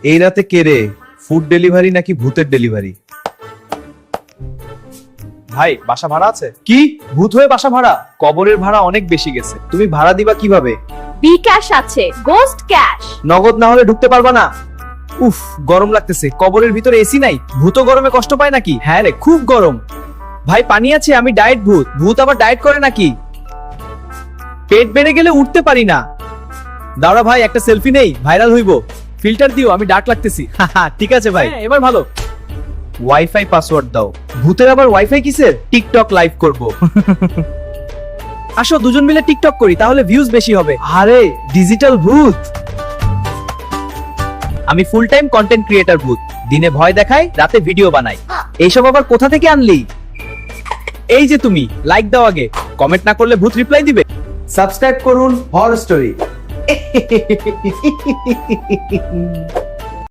এই রাতে কে রে? ফুড ডেলিভারি নাকি ভূতের ডেলিভারি? ভাই বাসা ভাড়া আছে? কি ভূত হয়ে বাসা ভাড়া? কবরের ভাড়া অনেক বেশি গেছে। তুমি ভাড়া দিবা কিভাবে? বিকাশ আছে, গোস্ট ক্যাশ। নগদ না হলে ঢুকতে পারবা না। উফ, গরম লাগতেছে। কবরের ভিতরে এসি নাই? ভূত গরমে কষ্ট পায় নাকি? হ্যাঁ রে, খুব গরম। ভাই পানি আছে? আমি ডায়েট ভূত। ভূত আবার ডায়েট করে নাকি? পেট বেড়ে গেলে উঠতে পারি না। দাঁড়া ভাই, একটা সেলফি নেই, ভাইরাল হইব। ফিল্টার দিও, আমি ডার্ক লাগতেছি। ঠিক আছে ভাই, এবার ভালো। ওয়াইফাই পাসওয়ার্ড দাও। ভূতের আবার ওয়াইফাই কিসের? টিকটক লাইভ করব। আসো দুজন মিলে টিকটক করি, তাহলে ভিউজ বেশি হবে। আরে ডিজিটাল ভূত। আমি ফুল টাইম কন্টেন্ট ক্রিয়েটর ভূত। দিনে ভয় দেখাই, রাতে ভিডিও বানাই। এইসব আবার কোথা থেকে আনলি? এই যে তুমি, লাইক দাও আগে। কমেন্ট না করলে ভূত রিপ্লাই দিবে। সাবস্ক্রাইব করুন হরর স্টোরি।